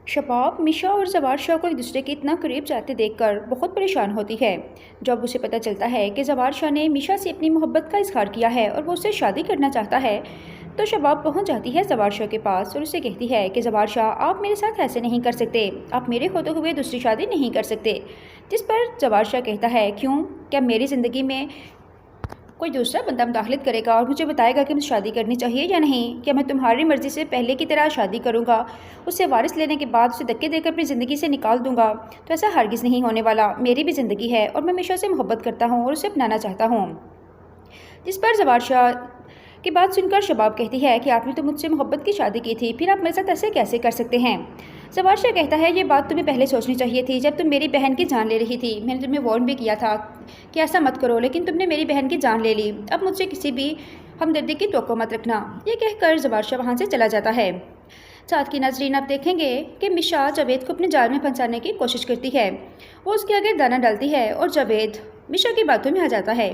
शबाब मिशा और जवार शाह को एक दूसरे के इतना करीब जाते देखकर बहुत परेशान होती है। जब उसे पता चलता है कि जवार शाह ने मिशा से अपनी मोहब्बत का इजहार किया है और वो उससे शादी करना चाहता है, तो शबाब पहुंच जाती है जवार शाह के पास और उसे कहती है कि जवार शाह, आप मेरे साथ ऐसे नहीं कर सकते, आप मेरे होते हुए दूसरी शादी नहीं कर सकते। जिस पर जवार शाह कहता है, क्यों, क्या मेरी ज़िंदगी में कोई दूसरा बंदा मुदाखलत करेगा और मुझे बताएगा कि मुझे शादी करनी चाहिए या नहीं? क्या मैं तुम्हारी मर्ज़ी से पहले की तरह शादी करूँगा, उससे वारिस लेने के बाद उसे धक्के देकर अपनी ज़िंदगी से निकाल दूँगा? तो ऐसा हरगिज़ नहीं होने वाला। मेरी भी ज़िंदगी है और मैं हमेशा से मोहब्बत करता हूँ और उसे अपनाना चाहता हूँ। जिस पर जवार शाह की बात सुनकर शबाब कहती है कि आपने तो मुझसे मोहब्बत की शादी की थी, फिर आप मेरे साथ ऐसे कैसे कर सकते हैं? जवार शाह कहता है, ये बात तुम्हें पहले सोचनी चाहिए थी, जब तुम मेरी बहन की जान ले रही थी। मैंने तुम्हें वार्न भी किया था कि ऐसा मत करो, लेकिन तुमने मेरी बहन की जान ले ली। अब मुझसे किसी भी हमदर्दी की तवक्को मत रखना। ये कहकर जवार शाह वहाँ से चला जाता है। साथ की नाजरीन, आप देखेंगे कि मिशा जावेद को अपने जाल में फंसाने की कोशिश करती है। वो उसके आगे दाना डालती है और जावेद मिशा की बातों में आ जाता है।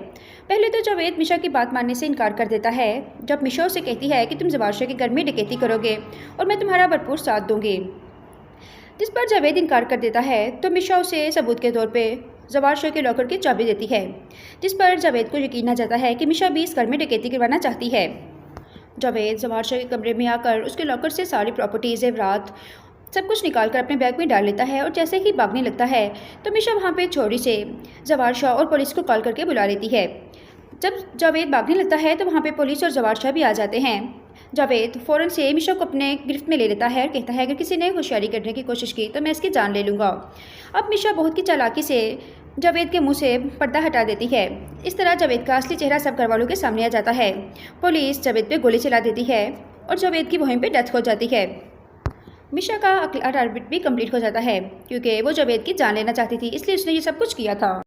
पहले तो जावेद मिशा की बात मानने से इनकार कर देता है, जब मिशा उसे कहती है कि तुम जवार शाह के घर में डकैती करोगे और मैं तुम्हारा भरपूर साथ दूंगी। जिस पर जावेद इनकार कर देता है, तो मिशा उसे सबूत के तौर पे जवार शाह के लॉकर की चाबी देती है। जिस पर जावेद को यकीन आ जाता है कि मिशा भी इस घर में डकैती करवाना चाहती है। जावेद जवार शाह के कमरे में आकर उसके लॉकर से सारी प्रॉपर्टीज़, जेवरात, सब कुछ निकाल कर अपने बैग में डाल लेता है और जैसे ही भागने लगता है तो मिशा वहाँ पे चोरी से जवार शाह और पुलिस को कॉल करके बुला लेती है। जब जावेद भागने लगता है तो वहाँ पे पुलिस और जवार शाह भी आ जाते हैं। जावेद फ़ौरन से मिशा को अपने गिरफ्त में ले लेता है और कहता है, अगर किसी ने होशियारी करने की कोशिश की तो मैं इसकी जान ले लूँगा। अब मिशा बहुत की चालाकी से जावेद के मुंह से पर्दा हटा देती है। इस तरह जावेद का असली चेहरा सब घरवालों के सामने आ जाता है। पुलिस जावेद पे गोली चला देती है और जावेद की वहीं पे डेथ हो जाती है। मिशा का अगला टारगेट भी कंप्लीट हो जाता है, क्योंकि वो जावेद की जान लेना चाहती थी, इसलिए उसने ये सब कुछ किया था।